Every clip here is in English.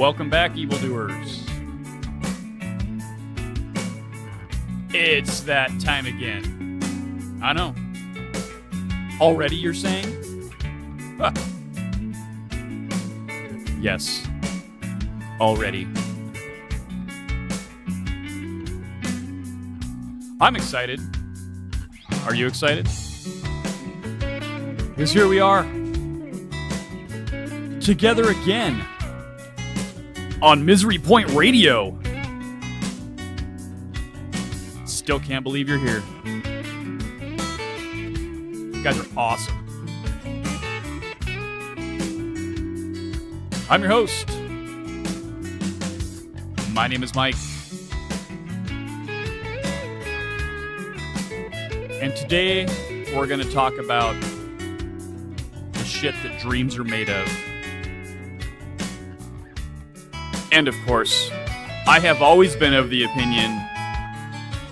Welcome back, evildoers. It's that time again. I know. Already, you're saying? Huh. Yes. Already. I'm excited. Are you excited? Because here we are. Together again. On Misery Point Radio. Still can't believe you're here. You guys are awesome. I'm your host. My name is Mike. And today we're going to talk about the shit that dreams are made of. And of course, I have always been of the opinion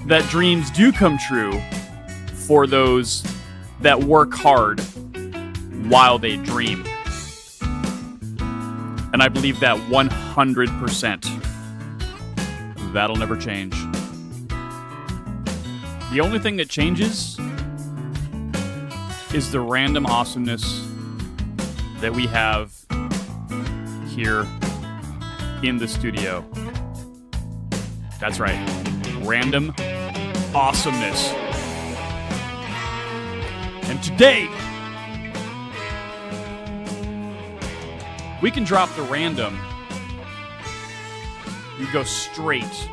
that dreams do come true for those that work hard while they dream. And I believe that 100%. That'll never change. The only thing that changes is the random awesomeness that we have here in the studio. That's right. Random awesomeness. And today, we can drop the random. You go straight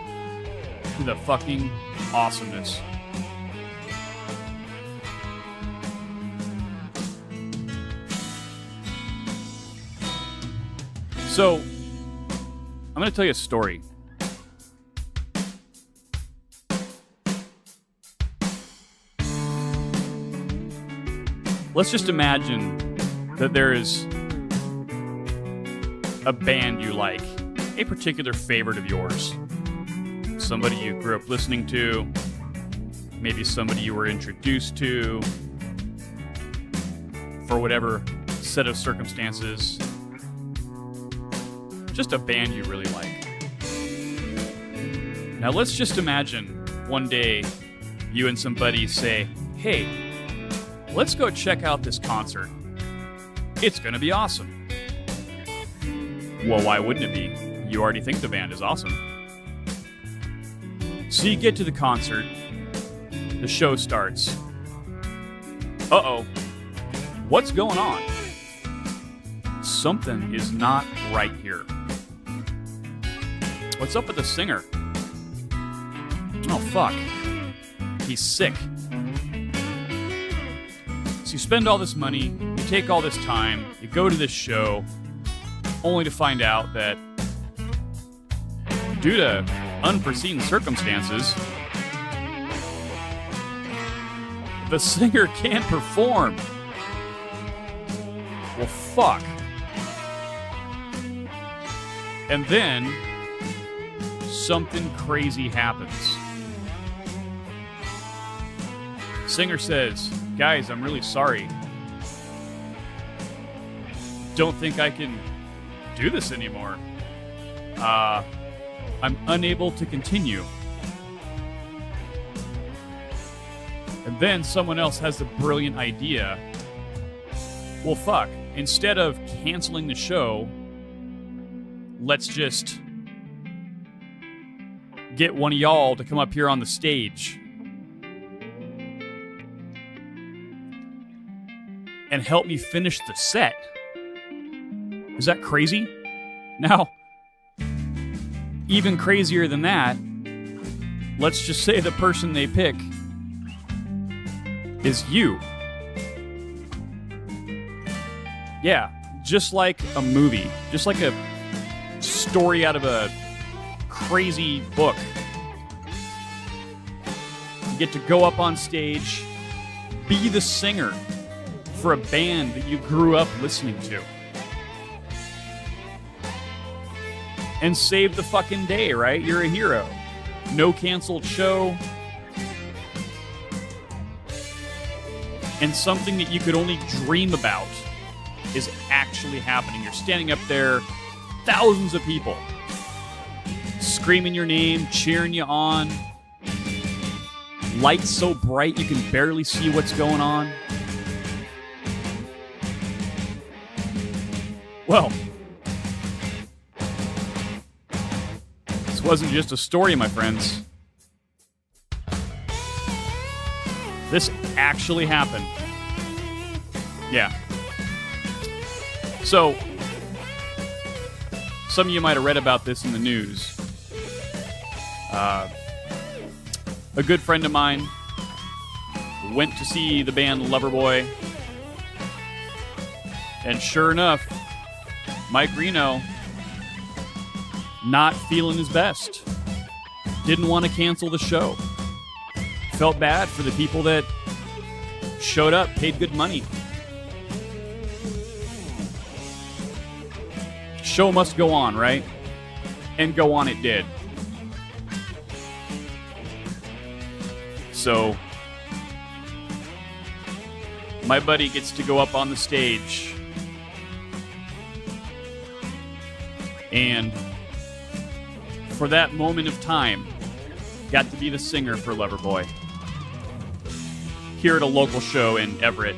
to the fucking awesomeness. So, I'm going to tell you a story. Let's just imagine that there is a band you like, a particular favorite of yours. Somebody you grew up listening to, maybe somebody you were introduced to, for whatever set of circumstances. Just a band you really like. Now let's just imagine one day you and some buddies say, hey, let's go check out this concert. It's gonna be awesome. Well, why wouldn't it be? You already think the band is awesome. So you get to the concert, the show starts. Uh-oh, what's going on? Something is not right here. What's up with the singer? Oh, fuck. He's sick. So you spend all this money, you take all this time, you go to this show, only to find out that due to unforeseen circumstances, the singer can't perform. Well, fuck. And then something crazy happens. Singer says, guys, I'm really sorry. Don't think I can do this anymore. I'm unable to continue. And then someone else has the brilliant idea. Well, fuck. Instead of canceling the show, let's just get one of y'all to come up here on the stage and help me finish the set. Is that crazy? Now, even crazier than that, let's just say the person they pick is you. Yeah, just like a movie, just like a story out of a crazy book. You get to go up on stage, be the singer for a band that you grew up listening to, and save the fucking day, right? You're a hero. No canceled show. And something that you could only dream about is actually happening. You're standing up there thousands of people screaming your name, cheering you on. Lights so bright you can barely see what's going on. Well, this wasn't just a story, my friends. This actually happened. Yeah. So, some of you might have read about this in the news. A good friend of mine went to see the band Loverboy, and sure enough, Mike Reno, not feeling his best, didn't want to cancel the show. Felt bad for the people that showed up, paid good money. Show must go on, right? And go on it did. So, my buddy gets to go up on the stage and for that moment of time, got to be the singer for Loverboy here at a local show in Everett.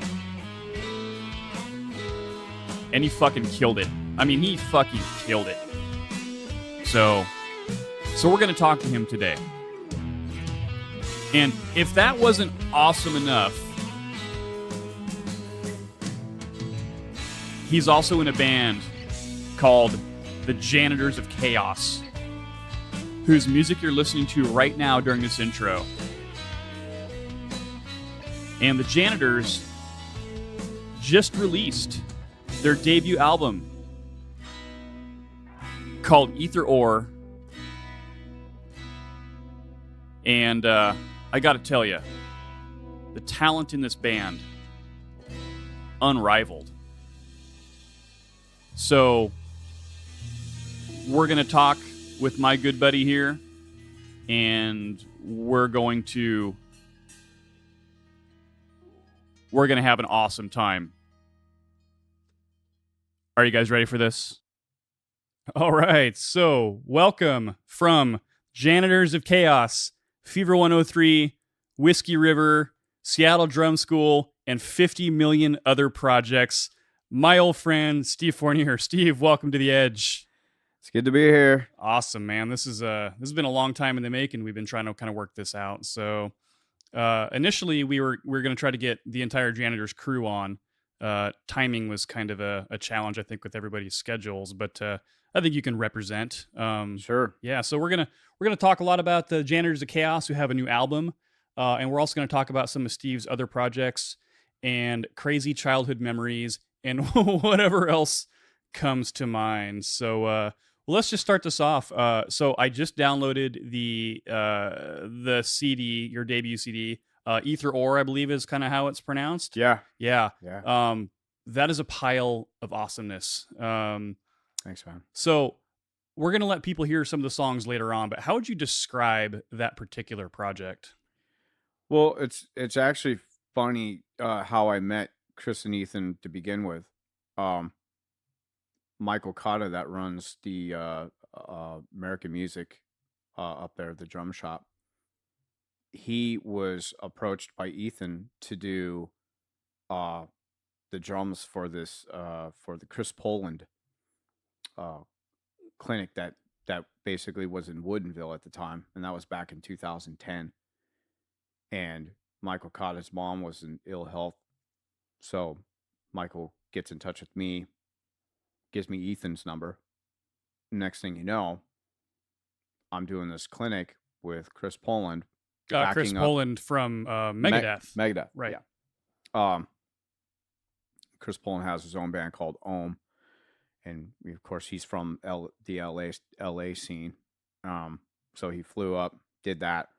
And he fucking killed it. I mean, he fucking killed it. So we're going to talk to him today. And if that wasn't awesome enough, he's also in a band called the Janitors of Chaos, whose music you're listening to right now during this intro. And the Janitors just released their debut album called Aether Ore. And I gotta tell you, the talent in this band, unrivaled. So, we're gonna talk with my good buddy here, and we're gonna have an awesome time. Are you guys ready for this? All right, so welcome from Janitors of Chaos, Fever 103, Whiskey River, Seattle Drum School, and 50 million other projects. My old friend, Steve Fournier. Steve, welcome to The Edge. It's good to be here. Awesome, man. This has been a long time in the making. We've been trying to kind of work this out. So initially, we were going to try to get the entire Janitors crew on. Timing was kind of a challenge, I think, with everybody's schedules, but I think you can represent. Sure. Yeah, so we're gonna talk a lot about the Janitors of Chaos, who have a new album, and we're also going to talk about some of Steve's other projects and crazy childhood memories and whatever else comes to mind. So let's just start this off. So I just downloaded the CD, your debut CD. Aether Ore, I believe, is kind of how it's pronounced. Yeah. Yeah. Yeah. That is a pile of awesomeness. Thanks, man. So we're going to let people hear some of the songs later on, but how would you describe that particular project? Well, it's actually funny how I met Chris and Ethan to begin with. Michael Cotta, that runs the American Music up there, the drum shop. He was approached by Ethan to do the drums for this for the Chris Poland clinic that basically was in Woodinville at the time, and that was back in 2010. And Michael Cotta's mom was in ill health, so Michael gets in touch with me, gives me Ethan's number. Next thing you know, I'm doing this clinic with Chris Poland. Chris Poland from Megadeth. Megadeth, right? Yeah. Chris Poland has his own band called Ohm, and of course he's from the LA scene. So he flew up, did that,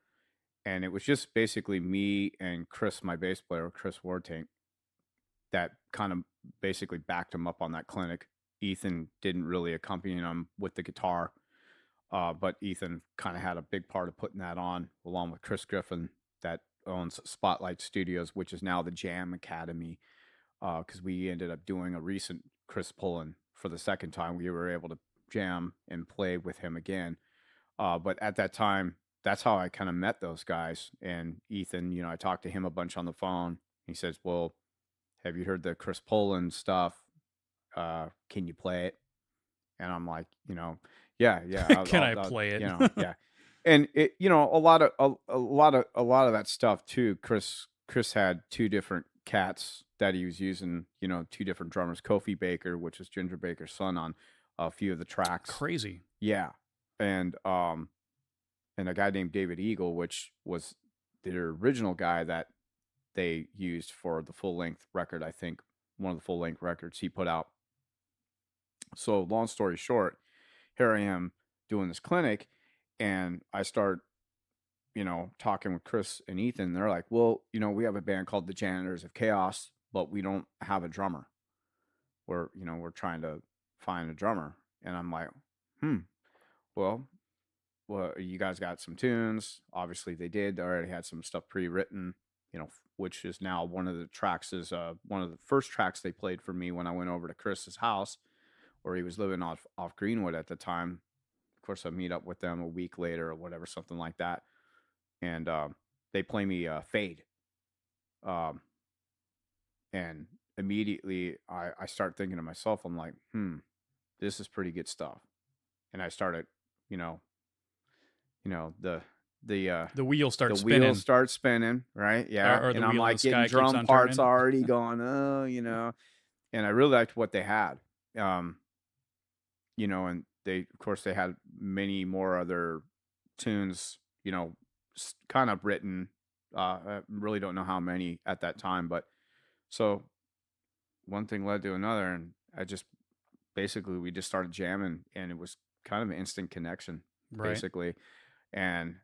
and it was just basically me and Chris, my bass player, Chris Wartank, that kind of basically backed him up on that clinic. Ethan didn't really accompany him with the guitar, but Ethan kind of had a big part of putting that on, along with Chris Griffin, that owns Spotlight Studios, which is now the Jam Academy, because we ended up doing a recent Chris Pullen for the second time. We were able to jam and play with him again. But at that time, that's how I kind of met those guys. And Ethan, I talked to him a bunch on the phone. He says, "Well, have you heard the Chris Poland stuff? Can you play it?" And I'm like, yeah, yeah, Can I play it? yeah. And it, a lot of that stuff too. Chris had two different cats that he was using. Two different drummers, Kofi Baker, which is Ginger Baker's son, on a few of the tracks. Crazy. Yeah, and a guy named David Eagle, which was the original guy that they used for the full length record. I think one of the full length records he put out. So long story short, here I am doing this clinic, and I start, talking with Chris and Ethan. They're like, "Well, we have a band called the Janitors of Chaos, but we don't have a drummer. We're trying to find a drummer." And I'm like, well, you guys got some tunes. Obviously they did. They already had some stuff pre-written, which is now one of the tracks is one of the first tracks they played for me when I went over to Chris's house, where he was living off Greenwood at the time. Of course, I meet up with them a week later or whatever, something like that. And they play me Fade. And immediately I start thinking to myself, I'm like, this is pretty good stuff. And I started, the wheels start the spinning. wheels start spinning, right? Yeah. Or the And I'm wheel of like the sky getting keeps drum on parts turning. already going, and I really liked what they had. And they, of course, they had many more other tunes, kind of written. I really don't know how many at that time, but so one thing led to another, and we just started jamming, and it was kind of an instant connection, Right. basically. And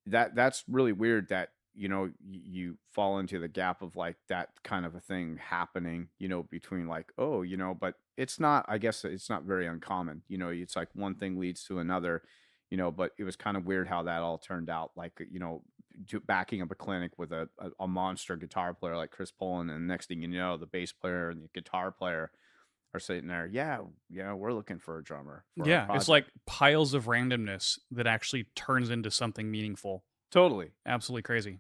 that's really weird that, you fall into the gap of like that kind of a thing happening, between like, but it's not, I guess it's not very uncommon, it's like one thing leads to another, but it was kind of weird how that all turned out. Like, backing up a clinic with a monster guitar player like Chris Poland, and next thing you know, the bass player and the guitar player are sitting there. Yeah, we're looking for a drummer. Yeah, it's like piles of randomness that actually turns into something meaningful. Totally. Absolutely crazy.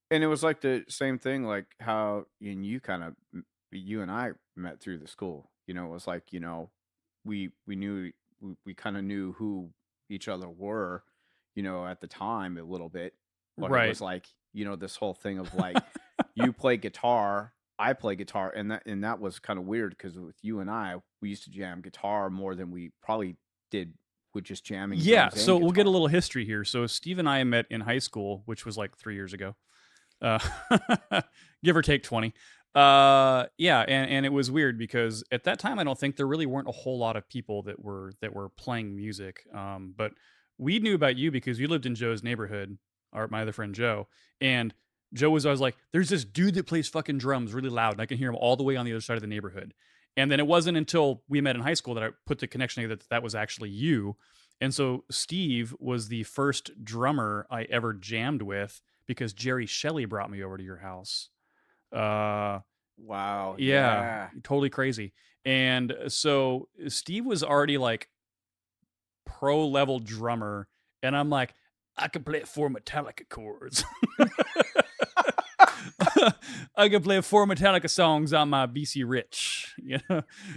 And it was like the same thing, like how you and I met through the school. It was like, we knew, we kind of knew who each other were, at the time a little bit. But Right. it was like, this whole thing of like, you play guitar, I play guitar, and that was kind of weird, because with you and I, we used to jam guitar more than we probably did with just jamming. Yeah, drums and so we'll get a guitar. little history here. So Steve and I met in high school, which was like 3 years ago, give or take 20. Yeah, and it was weird because at that time I don't think there really weren't a whole lot of people that were playing music. But we knew about you because you lived in Joe's neighborhood, or my other friend Joe, and Joe was always like, "There's this dude that plays fucking drums really loud, and I can hear him all the way on the other side of the neighborhood." And then it wasn't until we met in high school that I put the connection that was actually you. And so Steve was the first drummer I ever jammed with because Jerry Shelley brought me over to your house. Wow. Yeah, totally crazy. And so Steve was already like pro level drummer, and I'm like, I can play 4 Metallica chords. I can play 4 Metallica songs on my BC Rich,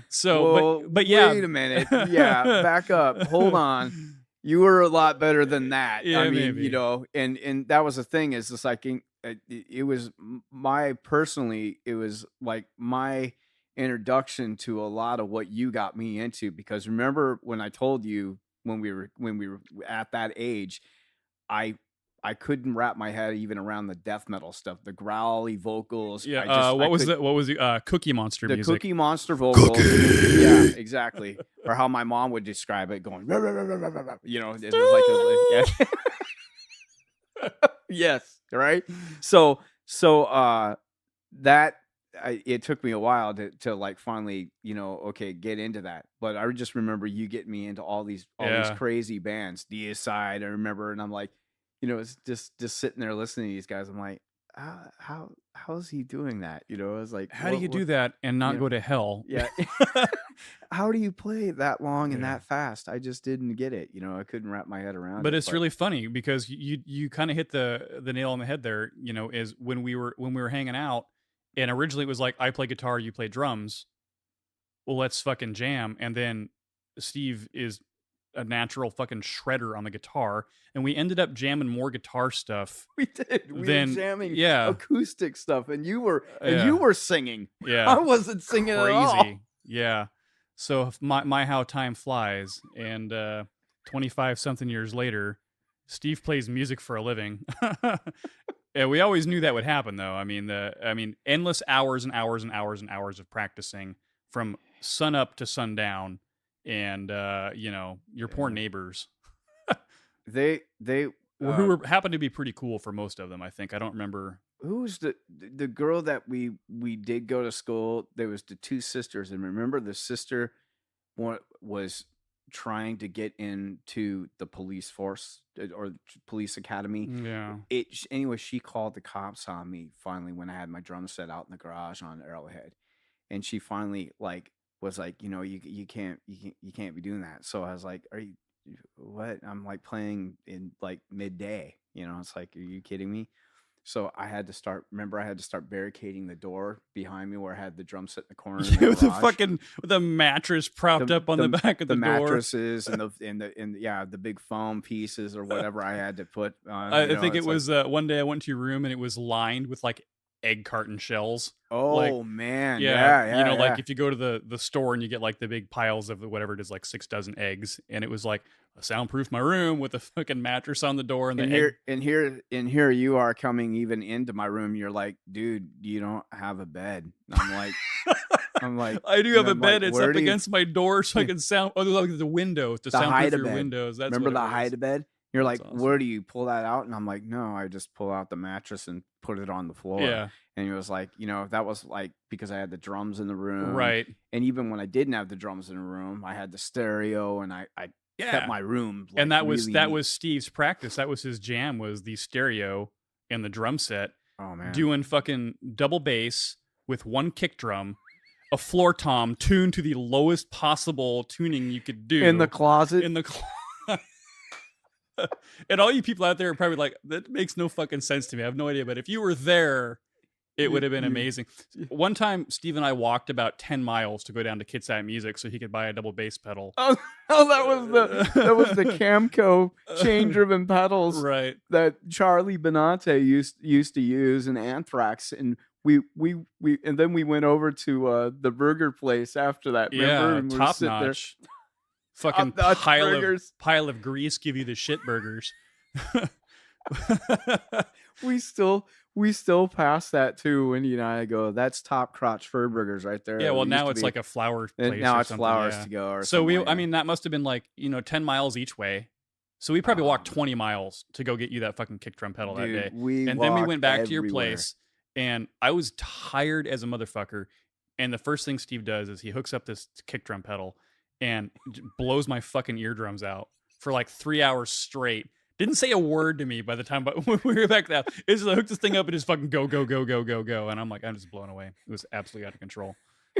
So, well, but yeah. Wait a minute. Yeah, back up. Hold on. You were a lot better than that. Yeah, I mean, maybe. and that was the thing, is just like it was it was like my introduction to a lot of what you got me into, because remember when I told you when we were at that age, I couldn't wrap my head even around the death metal stuff, the growly vocals. Yeah. What was the Cookie Monster the music? Cookie Monster vocals. Yeah, exactly. Or how my mom would describe it, going, it was like yes, right. So that it took me a while to like finally, okay, get into that. But I just remember you getting me into all these crazy bands, Deicide, I remember, and I'm like, it's just sitting there listening to these guys. I'm like, how is he doing that? I was like, how do you do that and not go to hell? Yeah. How do you play that long and Yeah. that fast? I just didn't get it. You know, I couldn't wrap my head around But it. it's really funny because you kind of hit the nail on the head there. You know, is when we were hanging out, and originally it was like I play guitar, you play drums. Well, let's fucking jam. And then Steve is a natural fucking shredder on the guitar, and we ended up jamming more guitar stuff we did. We were than jamming yeah, acoustic stuff, and you were yeah, singing. yeah, I wasn't singing at all. crazy, yeah. So my how time flies, and 25 something years later, Steve plays music for a living. Yeah, we always knew that would happen, though. I mean, endless hours and hours and hours and hours of practicing from sun up to sundown, and you know, your poor Yeah. neighbors, They who were happened to be pretty cool for most of them. I think I don't remember. who's the girl that we did go to school? There was the two sisters, and remember the sister was trying to get into the police force or police academy. Yeah, Anyway, she called the cops on me finally when I had my drum set out in the garage on Arrowhead, and she finally like was like, you know, you can't be doing that. So I was like, are you what? I'm like playing in like midday, you know. It's like, are you kidding me? So I had to start barricading the door behind me where I had the drum set in the corner in the with the garage. fucking with the mattress propped up on the back of the door. Mattresses and the big foam pieces or whatever I had to put on. I think it was one day I went to your room and it was lined with like egg carton shells. Like, oh man, yeah, you know, yeah. like if you go to the store and you get like the big piles of whatever it is, like 6 dozen eggs, and it was like a soundproof my room with a fucking mattress on the door and the here you are coming even into my room. You're like, dude, you don't have a bed. I'm like, I do have a bed. Like, it's up against my door so I can sound. Oh, like the window to soundproof your windows. That's remember the hide a bed. You're That's like, awesome. where do you pull that out? And I'm like, no, I just pull out the mattress and put it on the floor. Yeah. And he was like, you know, that was like because I had the drums in the room. Right. And even when I didn't have the drums in the room, I had the stereo and I kept my room. Like, and that really was Steve's practice. That was his jam, was the stereo and the drum set. Oh man. Doing fucking double bass with one kick drum, a floor tom tuned to the lowest possible tuning you could do in the closet. And all you people out there are probably like, that makes no fucking sense to me. I have no idea. But if you were there, it would have been amazing. One time, Steve and I walked about 10 miles to go down to Kitsap Music so he could buy a double bass pedal. Oh, that was the Camco chain driven pedals, right? That Charlie Benante used to use in Anthrax, and we and then we went over to the burger place after that. Yeah, and top notch. Fucking pile of grease give you the shit burgers. we still pass that too when you and I go, that's Top Crotch Fur Burgers right there. Yeah, well now it's like a flower place. And now it's Flowers to Go. Or so like I mean, that must have been like, you know, 10 miles each way. So we probably walked 20 miles to go get you that fucking kick drum pedal that day. And then we went back to your place, and I was tired as a motherfucker. And the first thing Steve does is he hooks up this kick drum pedal and blows my fucking eardrums out for like 3 hours straight. Didn't say a word to me by the time, but when we were back there, it's like, hook this thing up and just fucking go. And I'm like, I'm just blown away. It was absolutely out of control.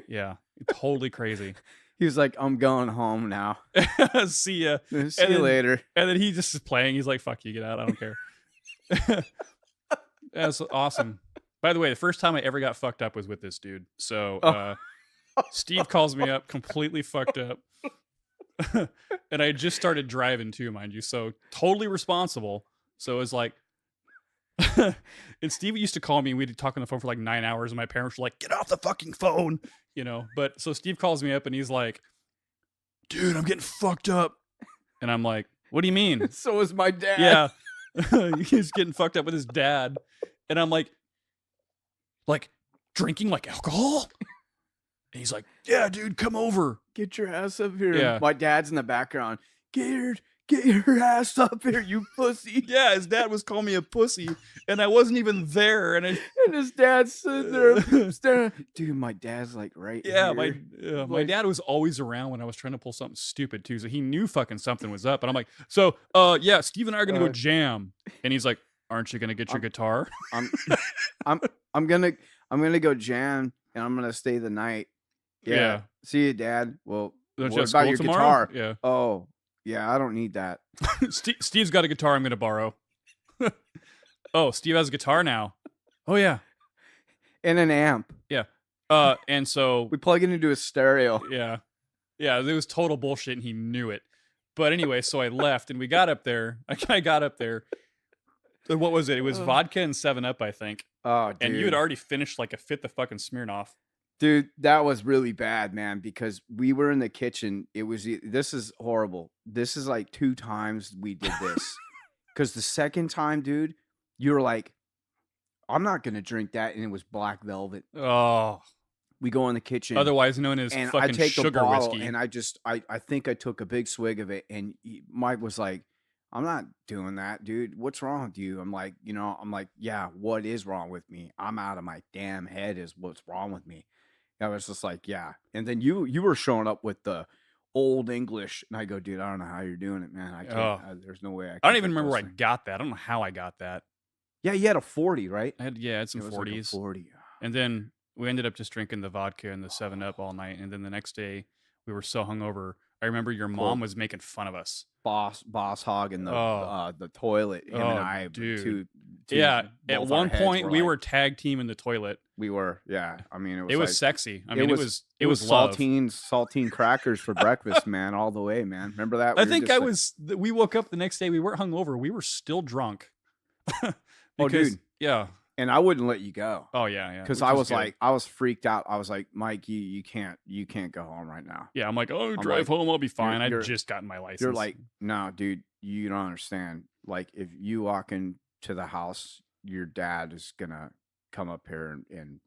Yeah, totally crazy. He was like, I'm going home now. See ya. See you later. And then he just is playing. He's like, fuck you, get out. I don't care. That's awesome. By the way, the first time I ever got fucked up was with this dude. So Steve calls me up completely fucked up. And I just started driving too, mind you. So totally responsible. So it was like, and Steve used to call me and we'd talk on the phone for like 9 hours and my parents were like, get off the fucking phone, you know? But so Steve calls me up and he's like, dude, I'm getting fucked up. And I'm like, what do you mean? So is my dad. Yeah. He's getting fucked up with his dad. And I'm like drinking like alcohol? And he's like, yeah, dude, come over. Get your ass up here. Yeah. My dad's in the background. Get your ass up here, you pussy. Yeah, his dad was calling me a pussy, and I wasn't even there. And his dad's sitting there staring. Dude, my dad's like right here. My dad was always around when I was trying to pull something stupid too, so he knew fucking something was up. And I'm like, so, yeah, Steve and I are gonna go jam. And he's like, aren't you gonna get your guitar? I'm gonna go jam, and I'm gonna stay the night. Yeah. See you, Dad. Well, Don't you what have about school your tomorrow? guitar? Yeah. Oh, yeah, I don't need that. Steve's got a guitar I'm going to borrow. Oh, Steve has a guitar now. Oh, yeah. And an amp. Yeah. And so, We plug it into a stereo. yeah. Yeah, it was total bullshit and he knew it. But anyway, so I left and we got up there. I got up there. What was it? It was vodka and 7-Up, I think. Oh, dude. And you had already finished like a fifth of fucking Smirnoff. Dude, that was really bad, man, because we were in the kitchen. This is horrible. This is like 2 times we did this. Because the second time, dude, you were like, I'm not going to drink that. And it was Black Velvet. Oh. We go in the kitchen. Otherwise known as and fucking I take sugar the bottle, whiskey. and I think I took a big swig of it. And Mike was like, I'm not doing that, dude. What's wrong with you? I'm like, yeah, what is wrong with me? I'm out of my damn head is what's wrong with me. I was just like, yeah. And then you were showing up with the old English. And I go, dude, I don't know how you're doing it, man. I can't. There's no way I don't even remember where I got that. I don't know how I got that. Yeah, you had a 40, right? I had some 40s. Like a 40. And then we ended up just drinking the vodka and the 7-Up all night. And then the next day, we were so hungover. I remember your mom was making fun of us. Boss hog in the toilet. Him and I, dude. Two yeah, at one point we were tag team in the toilet. We were, yeah. I mean, it was sexy. I mean, it was love. saltine crackers for breakfast, man, all the way, man. Remember that? We woke up the next day. We weren't hungover. We were still drunk. Dude, yeah. And I wouldn't let you go. Oh yeah. Because I was freaked out. I was like, Mike, you can't go home right now. Yeah, I'm like, drive home, I'll be fine. I just gotten my license. You're like, no, dude, you don't understand. Like, if you walk into the house, your dad is gonna come up here and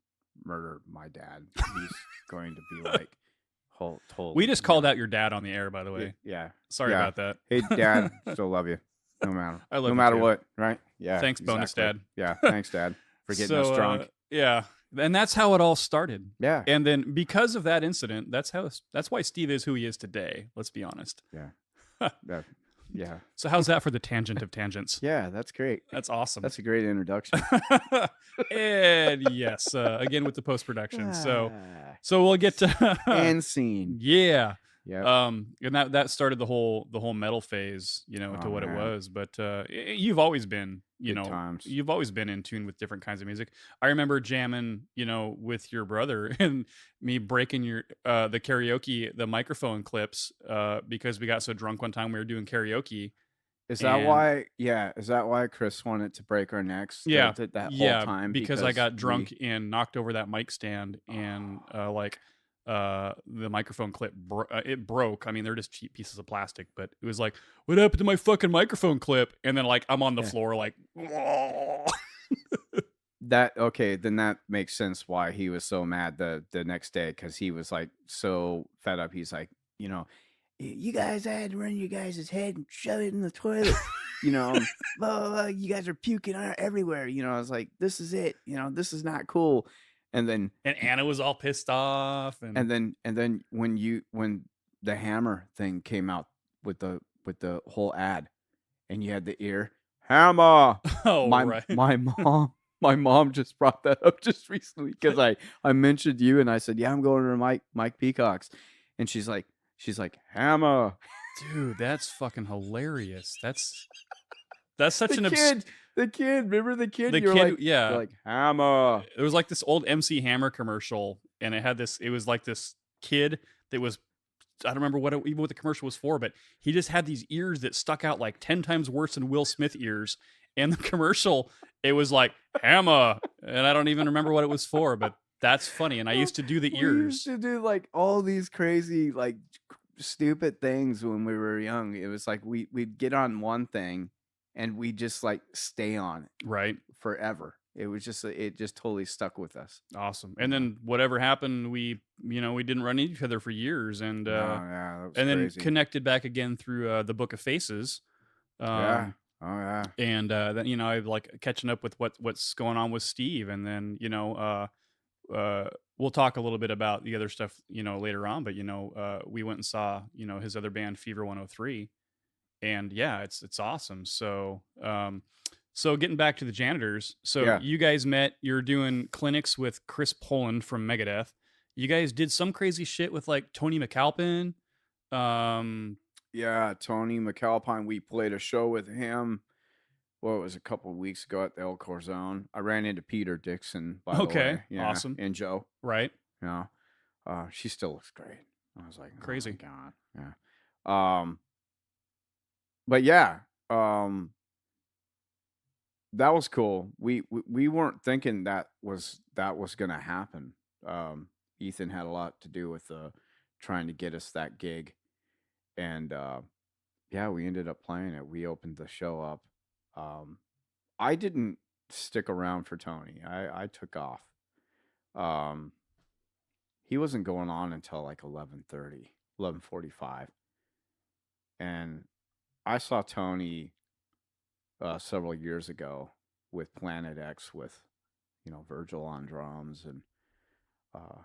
murder my dad. He's going to be like, totally. We just called out your dad on the air, by the way. Yeah. Sorry about that. Hey, Dad, still love you. No matter what, right? Yeah. Thanks, exactly. Bonus Dad. Yeah, thanks, Dad, for getting us drunk. Yeah, and that's how it all started. Yeah. And then because of that incident, that's why Steve is who he is today. Let's be honest. Yeah. Yeah. So how's that for the tangent of tangents? Yeah, that's great. That's awesome. That's a great introduction. And yes, again with the post production. So we'll get to and scene. Yeah. Yeah. And that started the whole metal phase, to what it was. But you've always been, you've always been in tune with different kinds of music. I remember jamming, with your brother and me breaking the microphone clips, because we got so drunk one time we were doing karaoke. Is that why? Yeah. Is that why Chris wanted to break our necks? Yeah. That whole time because I got drunk and knocked over that mic stand and the microphone clip it broke. I mean, they're just cheap pieces of plastic, but it was like, what happened to my fucking microphone clip? And then like I'm on the floor like then that makes sense why he was so mad the next day, because he was like so fed up. He's like, you guys, I had to run your guys' head and shove it in the toilet. Blah, blah, blah, you guys are puking everywhere. I was like, this is it. This is not cool. And Anna was all pissed off, and then when the hammer thing came out with the whole ad, and you had the ear hammer. Oh, right. My mom just brought that up just recently because I mentioned you and I said, yeah, I'm going to Mike Peacock's, and she's like hammer. Dude, that's fucking hilarious. That's such an kid. The kid, remember the kid? Yeah. You're like, hammer. It was like this old MC Hammer commercial, and it was like this kid that was, I don't remember what the commercial was for, but he just had these ears that stuck out like 10 times worse than Will Smith ears. And the commercial, it was like, hammer. And I don't even remember what it was for, but that's funny. And I used to do the ears. We used to do like all these crazy, like stupid things when we were young. It was like we'd get on one thing and we just like stay on it right forever. It just totally stuck with us. Awesome. And then whatever happened, we didn't run into each other for years, and then connected back again through the Book of Faces. Yeah. Oh yeah. And then I like catching up with what's going on with Steve, and then we'll talk a little bit about the other stuff later on. But we went and saw his other band Fever 103. And yeah, it's awesome. So getting back to the Janitors. So you guys met, you're doing clinics with Chris Poland from Megadeth. You guys did some crazy shit with like Tony McAlpin. Um, Yeah, Tony McAlpine, we played a show with him. Well, it was a couple of weeks ago at the El Corzone. I ran into Peter Dixon, by the okay, way. Yeah, awesome, and Joe. right? Yeah, she still looks great. I was like, oh my Crazy. god, yeah. Um, but yeah, um, that was cool. We weren't thinking that was gonna happen. Ethan had a lot to do with trying to get us that gig, and yeah, we ended up playing it. We opened the show up. Um, I didn't stick around for Tony. I took off. Um, he wasn't going on until like 11:30, 11:45, and I saw Tony several years ago with Planet X with Virgil on drums, and uh,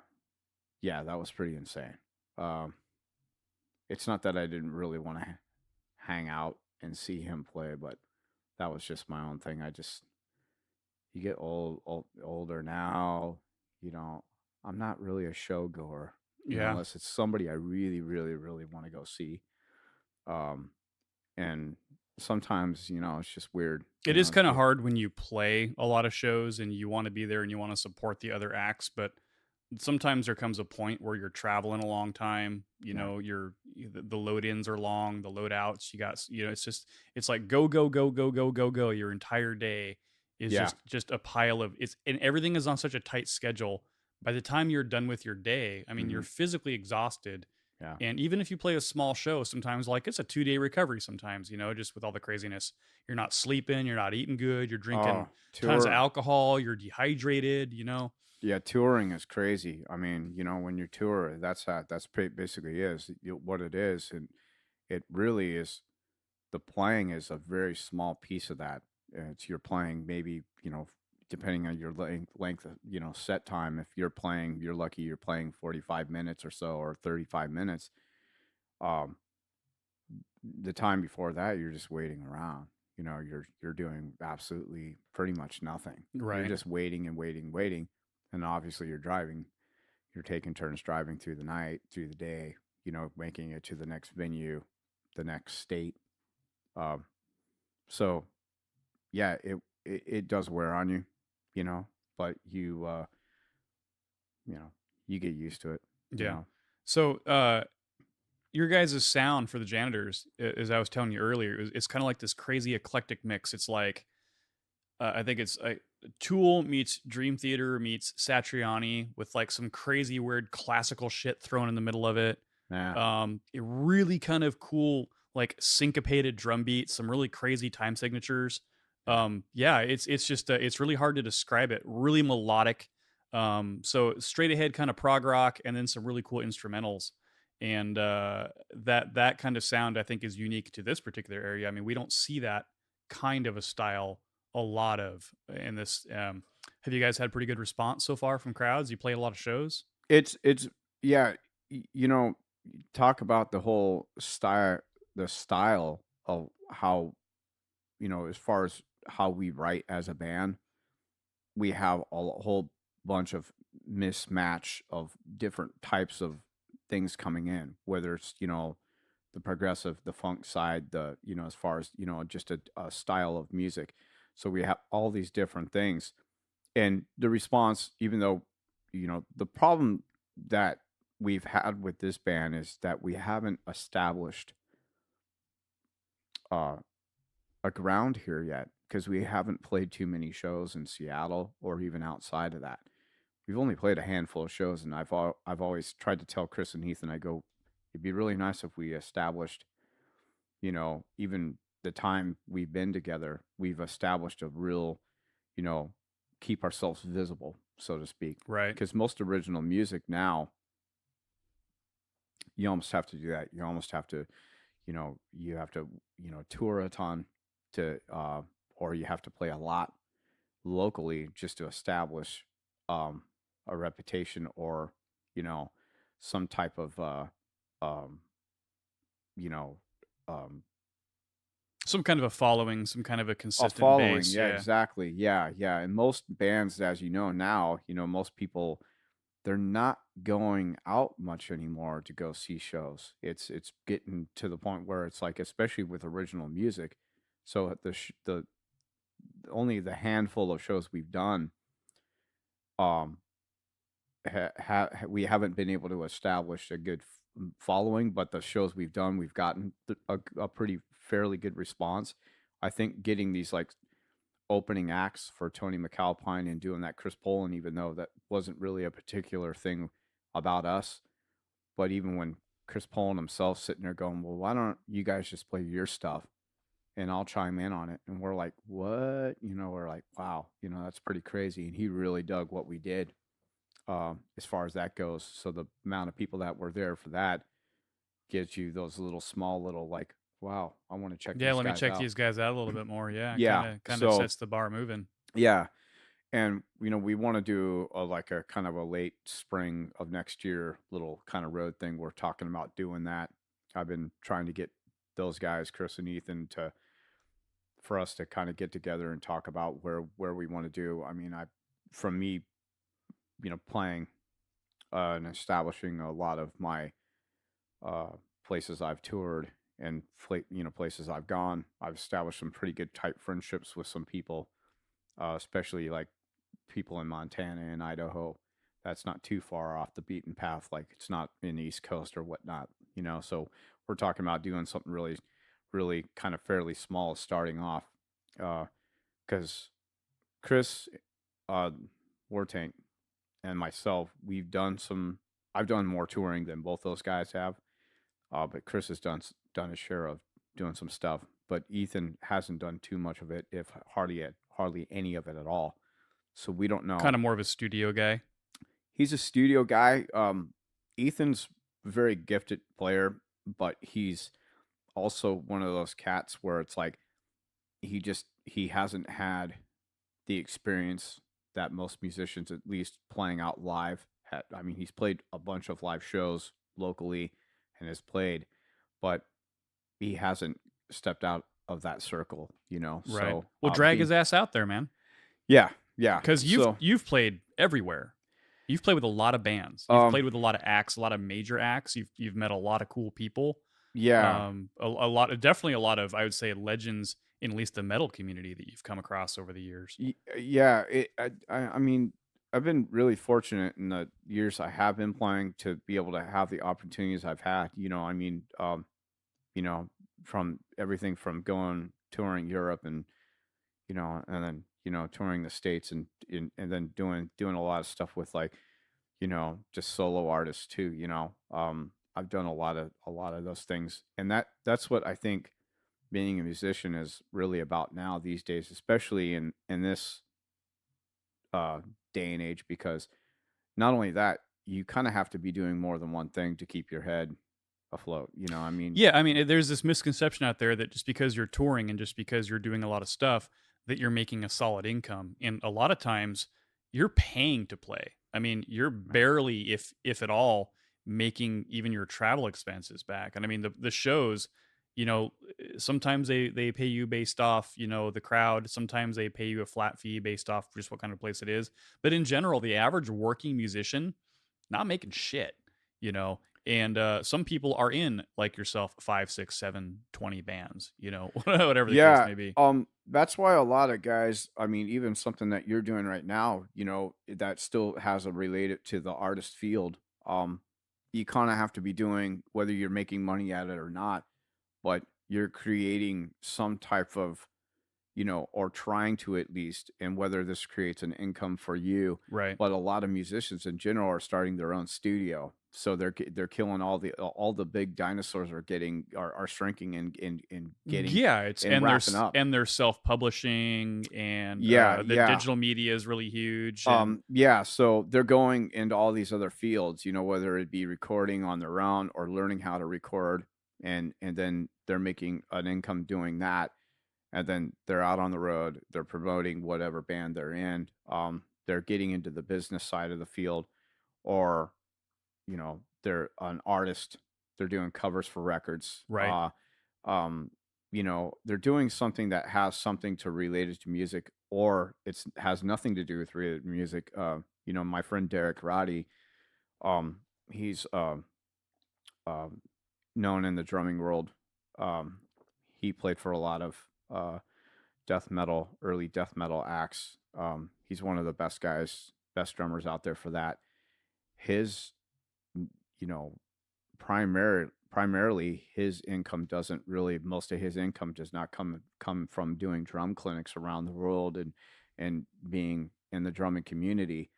yeah, that was pretty insane. Um, it's not that I didn't really want to hang out and see him play, but that was just my own thing. I just you get older now, you know. I'm not really a show goer, Yeah. unless it's somebody I really, really, really want to go see. Um, and sometimes, it's just weird. It is It's kind of weird. hard when you play a lot of shows and you want to be there and you want to support the other acts, but sometimes there comes a point where you're traveling a long time. Yeah. The load ins are long, the load outs. It's like go go go go go go go. Your entire day is Yeah. just a pile of it's and everything is on such a tight schedule. By the time you're done with your day, I mean Hmm. you're physically exhausted. Yeah. And even if you play a small show, sometimes like it's a 2 day recovery. Sometimes just with all the craziness, you're not sleeping, you're not eating good, you're drinking Oh, tons of tour. alcohol, you're dehydrated. Yeah, touring is crazy. I mean, when you tour, basically is what it is, and it really is. The playing is a very small piece of that. It's you're playing maybe depending on your length of set time. If you're playing, you're lucky you're playing 45 minutes or so, or 35 minutes. Um, the time before that, you're just waiting around. You're doing absolutely pretty much nothing. You're Right. just waiting and waiting, waiting, and obviously you're driving. You're taking turns driving through the night, through the day. Making it to the next venue, the next state. Um, so yeah, it does wear on you, you know, but you know, you get used to it, you Yeah. know. So, your guys' sound for the janitors, as I was telling you earlier, it's kind of like this crazy eclectic mix. It's like I think it's Tool meets Dream Theater meets Satriani with like some crazy weird classical shit thrown in the middle of it. Yeah. It really kind of cool like syncopated drum beats, some really crazy time signatures. Yeah. Yeah, it's just it's really hard to describe it. Really melodic. So straight ahead kind of prog rock, and then some really cool instrumentals. And that kind of sound I think is unique to this particular area. I mean, we don't see that kind of a style a lot of in this. Have you guys had pretty good response so far from crowds? You play a lot of shows. It's yeah, talk about the style of how, as far as how we write as a band, we have a whole bunch of mismatch of different types of things coming in, whether it's the progressive, the funk side, as far as just a style of music. So we have all these different things, and the response, even though the problem that we've had with this band is that we haven't established uh, a ground here yet, because we haven't played too many shows in Seattle or even outside of that. We've only played a handful of shows, and I've always tried to tell Chris and Ethan, I go, it'd be really nice if we established, even the time we've been together, we've established a real, you know, keep ourselves visible, so to speak. Right. Because most original music now, you almost have to do that. You almost have to, you have to, tour a ton or you have to play a lot locally just to establish um, a reputation, or you know some type of um, you know um, Some kind of a following, some kind of a a consistent following. base. Yeah, Yeah. exactly. Yeah, yeah. And most bands, as you know now, most people, they're not going out much anymore to go see shows. It's getting to the point where it's like, especially with original music. So the only the handful of shows we've done, um, we haven't been able to establish a good following. But the shows we've done, we've gotten a pretty fairly good response. I think getting these like opening acts for Tony McAlpine and doing that Chris Poland, even though that wasn't really a particular thing about us. But even when Chris Poland himself sitting there going, well, why don't you guys just play your stuff and I'll chime in on it? And we're like, what? We're like, wow, that's pretty crazy. And he really dug what we did, as far as that goes. So the amount of people that were there for that gives you those little small little like, wow, I want to check Yeah, these let me guys check out. these guys out a little bit more. Yeah, Yeah. kind of So sets the bar moving. yeah. And we want to do like a kind of a late spring of next year little kind of road thing. We're talking about doing that. I've been trying to get those guys, Chris and Ethan, to for us to kind of get together and talk about where we want to do. I mean, from me, playing and establishing a lot of my uh, places I've toured and places I've gone. I've established some pretty good tight friendships with some people, especially like people in Montana and Idaho. That's not too far off the beaten path. Like it's not in the East Coast or whatnot, So we're talking about doing something really, really kind of fairly small starting off. Because Chris, War Tank, and myself, I've done more touring than both those guys have. But Chris has done his share of doing some stuff. But Ethan hasn't done too much of it, if hardly any of it at all. So we don't know. Kind of more of a studio guy. He's a studio guy. Ethan's a very gifted player, but he's also one of those cats where it's like he hasn't had the experience that most musicians, at least playing out live, had. I mean, he's played a bunch of live shows locally and has played, but he hasn't stepped out of that circle, Right. So well, drag his ass out there, man. Yeah. Because you've played everywhere. You've played with a lot of bands. You've played with a lot of acts, a lot of major acts. You've met a lot of cool people. Yeah. Definitely a lot of, I would say, legends in at least the metal community that you've come across over the years. Yeah. I mean, I've been really fortunate in the years I have been playing to be able to have the opportunities I've had. I mean, from everything from going touring Europe and and then touring the States and then doing a lot of stuff with like just solo artists too. I've done a lot of those things, and that's what I think being a musician is really about now these days, especially in this day and age, because not only that, you kind of have to be doing more than one thing to keep your head afloat. I mean, Yeah, I mean, there's this misconception out there that just because you're touring and just because you're doing a lot of stuff, that you're making a solid income. And a lot of times you're paying to play. I mean, you're barely, if at all, making even your travel expenses back. And I mean, the shows, sometimes they pay you based off, the crowd. Sometimes they pay you a flat fee based off just what kind of place it is. But in general, the average working musician, not making shit, and some people are in, like yourself, 5, 6, 7, 20 bands, whatever the case may be. That's why a lot of guys, I mean, even something that you're doing right now, that still has a related to the artist field. You kind of have to be doing, whether you're making money at it or not, but you're creating some type of, or trying to at least, and whether this creates an income for you. Right. But a lot of musicians in general are starting their own studio, so they're killing all the big dinosaurs are shrinking and getting it's and wrapping up. And they're self-publishing, and the digital media is really huge. So they're going into all these other fields, whether it be recording on their own or learning how to record, and then they're making an income doing that. And then they're out on the road, they're promoting whatever band they're in. They're getting into the business side of the field, or, they're an artist. They're doing covers for records. Right. They're doing something that has something to relate it to music, or has nothing to do with related music. My friend Derek Roddy, He's um, known in the drumming world. Um, he played for a lot of death metal, early death metal acts. He's one of the best guys, best drummers out there for that. His, you know, primarily his income doesn't really. Most of his income does not come from doing drum clinics around the world and being in the drumming community.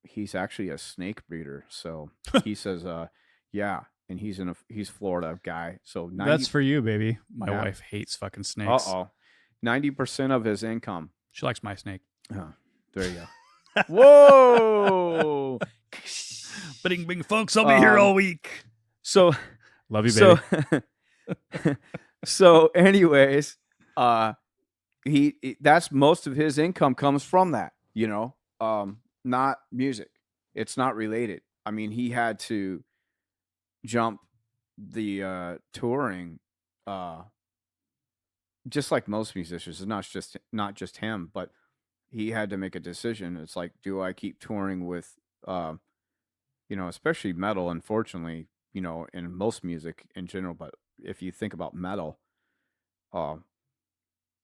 He's actually a snake breeder, so he says, yeah, and he's Florida guy, so That's 90. for you, baby. My Yeah. wife hates fucking snakes. 90% of his income. She likes my snake. There you go. Whoa. Bing, bing, folks. I'll be here all week. So, Love you, baby. so anyways, that's most of his income comes from that, not music. It's not related. I mean, he had to jump the touring, just like most musicians. It's not just him, but he had to make a decision. It's like, do I keep touring with, especially metal, unfortunately, in most music in general, but if you think about metal,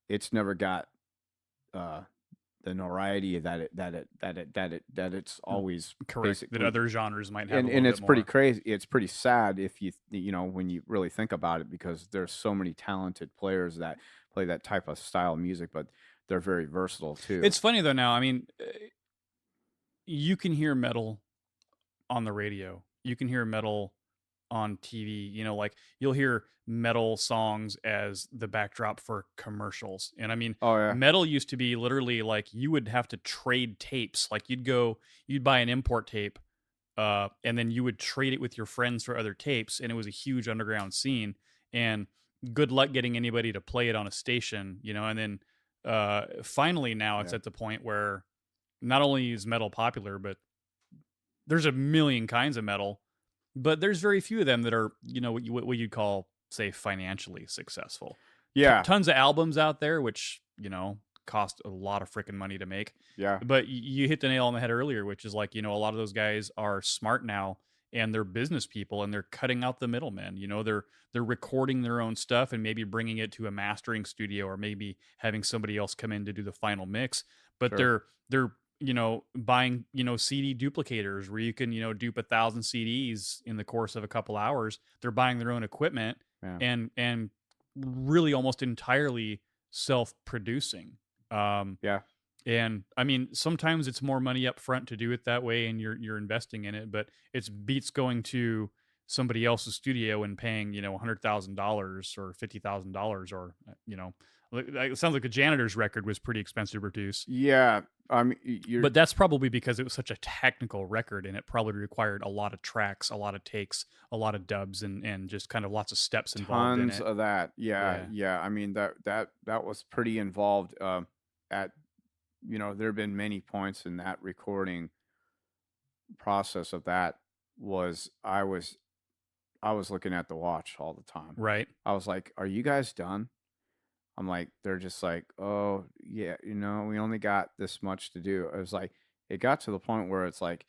it's never got the notoriety that it's always correct. That other genres might have, and it's pretty crazy. It's pretty sad if when you really think about it, because there's so many talented players that play that type of style of music, but they're very versatile too. It's funny though. Now, I mean, you can hear metal on the radio. You can hear metal on TV. Like you'll hear metal songs as the backdrop for commercials. And I mean, oh yeah, metal used to be literally like you would have to trade tapes. Like you'd buy an import tape, and then you would trade it with your friends for other tapes, and it was a huge underground scene. And good luck getting anybody to play it on a station, and then finally now it's at the point where not only is metal popular, but there's a million kinds of metal, but there's very few of them that are, what you'd call, say, financially successful. Yeah. Tons of albums out there, which, cost a lot of freaking money to make. Yeah. But you hit the nail on the head earlier, which is like, a lot of those guys are smart now and they're business people and they're cutting out the middlemen. They're recording their own stuff and maybe bringing it to a mastering studio or maybe having somebody else come in to do the final mix. But Sure. they're buying, CD duplicators where you can, dupe 1,000 CDs in the course of a couple hours. They're buying their own equipment and really almost entirely self-producing. Yeah. And I mean, sometimes it's more money up front to do it that way and you're investing in it, but it's beats going to somebody else's studio and paying, $100,000 or $50,000 or, it sounds like a Janitor's record was pretty expensive to produce. Yeah. But that's probably because it was such a technical record and it probably required a lot of tracks, a lot of takes, a lot of dubs, and just kind of lots of steps involved in it. Tons of that. Yeah. I mean, that was pretty involved. There have been many points in that recording process of that I was looking at the watch all the time. Right. I was like, are you guys done? I'm like, they're just like, oh yeah, we only got this much to do. I was like, it got to the point where it's like,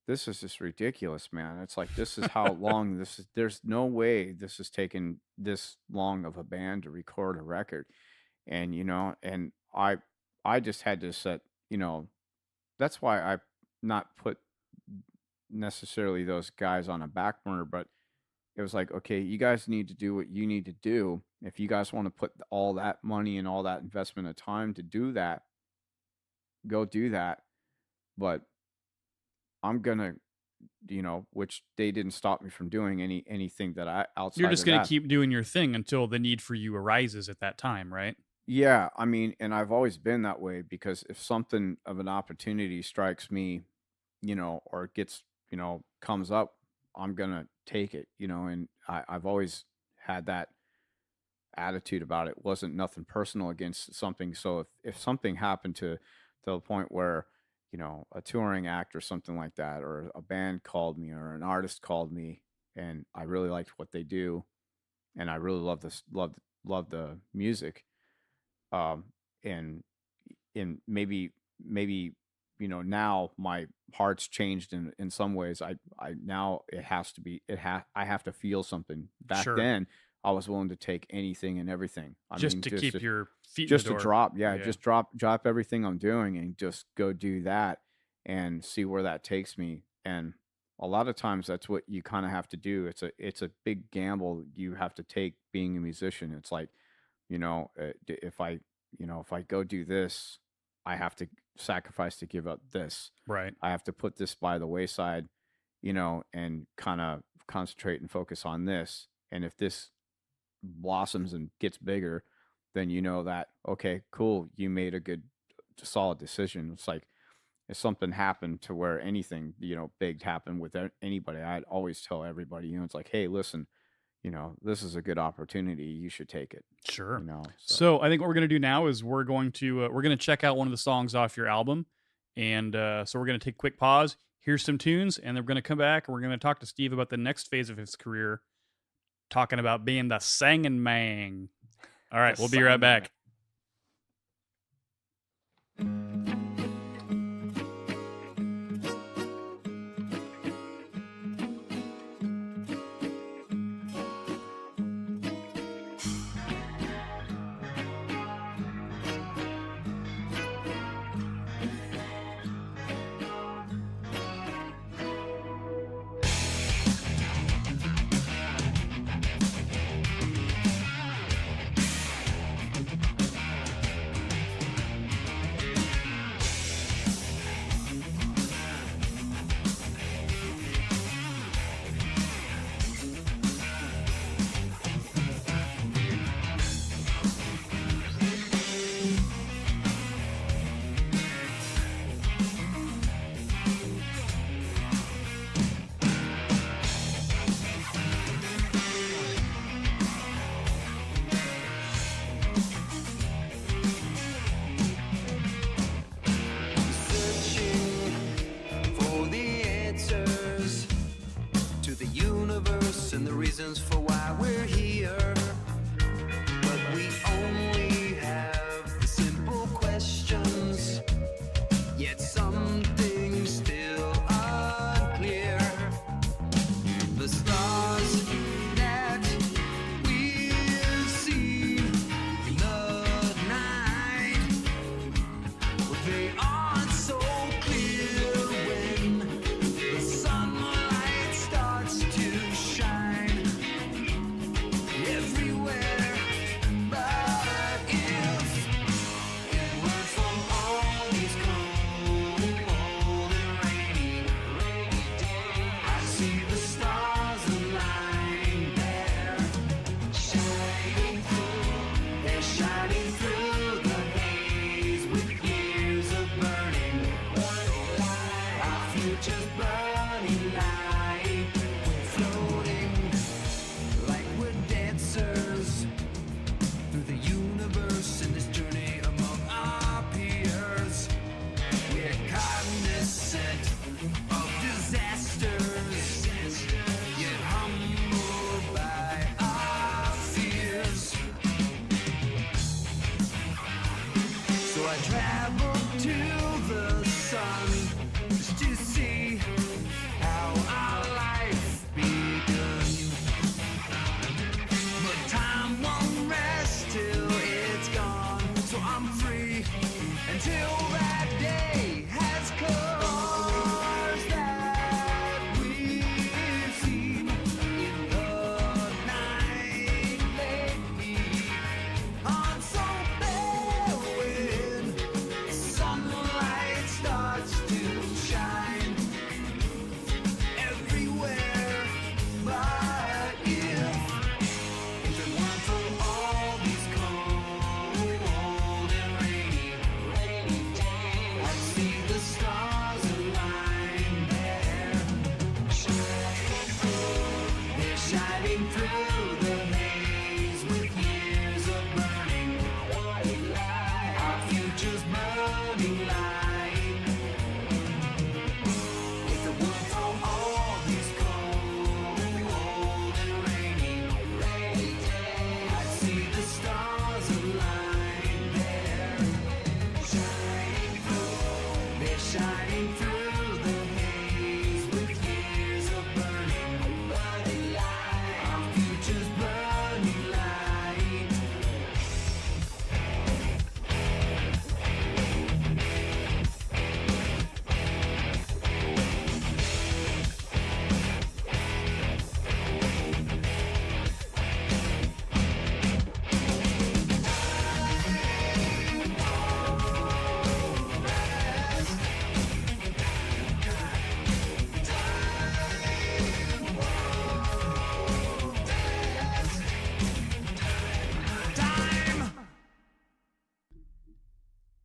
this is just ridiculous, man. It's like, this is how long this is. There's no way this is taking this long of a band to record a record. And, and I just had to set, that's why I not put necessarily those guys on a back burner, but it was like, okay, you guys need to do what you need to do. If you guys want to put all that money and all that investment of time to do that, go do that. But I'm gonna, which they didn't stop me from doing anything that I outside. You're just gonna keep doing your thing until the need for you arises at that time, right? Yeah, I mean, and I've always been that way, because if something of an opportunity strikes me, or gets, comes up, I'm gonna take it, and I've always had that attitude about it. It wasn't nothing personal against something. So if something happened to the point where, a touring act or something like that, or a band called me or an artist called me and I really liked what they do and I really love the music, and maybe now my heart's changed in some ways. I now it has to be I have to feel something. Back Sure. then I was willing to take anything and everything. I Just mean, to keep your feet just in to the door. drop, Yeah. just drop everything I'm doing and just go do that and see where that takes me. And a lot of times that's what you kind of have to do. It's a big gamble you have to take being a musician. It's like, if I go do this, I have to sacrifice to give up this. Right. I have to put this by the wayside, and kind of concentrate and focus on this. And if this blossoms and gets bigger, then that, okay, cool, you made a good, solid decision. It's like if something happened to where anything, big happened with anybody, I'd always tell everybody, it's like, hey, listen, this is a good opportunity. You should take it. Sure. So So I think what we're going to do now is we're going to check out one of the songs off your album. And so we're going to take a quick pause, hear some tunes, and then we're going to come back and we're going to talk to Steve about the next phase of his career, talking about being the singing man. All right, we'll be right back. And the reasons for why we're here, but we only have the simple questions, yet some things still unclear. The stars that we've seen in the night, well, they aren't so clear when the sunlight starts to shine everywhere. But if it weren't for all these cold and rainy days, I see the stars align there, shining through. They're shining through the haze with years of burning. Our future's burning light. We're floating like we're dancers through the universe in this journey among our peers. We're cognizant of disasters, yet humbled by our fears. So I traveled to the sun just to see how our life begun. But time won't rest till it's gone, so I'm free until that day has come. Stars that we've seen in the night lately aren't so fair when the sunlight starts to shine everywhere. But if it weren't for all these cold and rainy days,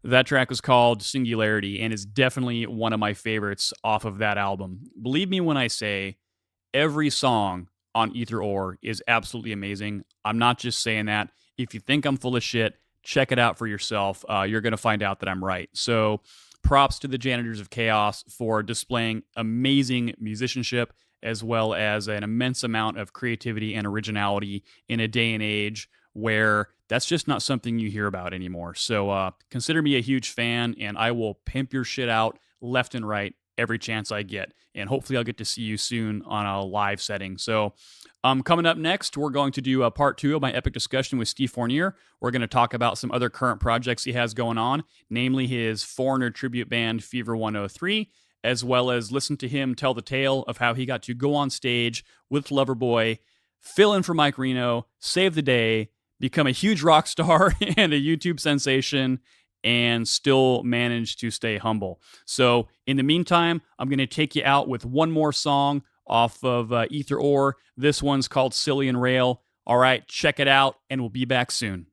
That track was called Singularity and is definitely one of my favorites off of that album. Believe me when I say every song on Aether Ore is absolutely amazing. I'm not just saying that. If you think I'm full of shit, check it out for yourself. You're going to find out that I'm right. So props to the Janitors of Chaos for displaying amazing musicianship as well as an immense amount of creativity and originality in a day and age where that's just not something you hear about anymore. So consider me a huge fan, and I will pimp your shit out left and right every chance I get. And hopefully I'll get to see you soon on a live setting. So coming up next, we're going to do a part 2 of my epic discussion with Steve Fournier. We're going to talk about some other current projects he has going on, namely his Foreigner tribute band Fever 103, as well as listen to him tell the tale of how he got to go on stage with Loverboy, fill in for Mike Reno, save the day, become a huge rock star and a YouTube sensation, and still manage to stay humble. So in the meantime, I'm going to take you out with one more song off of Aether Ore. This one's called Silly and Rail. All right, check it out, and we'll be back soon.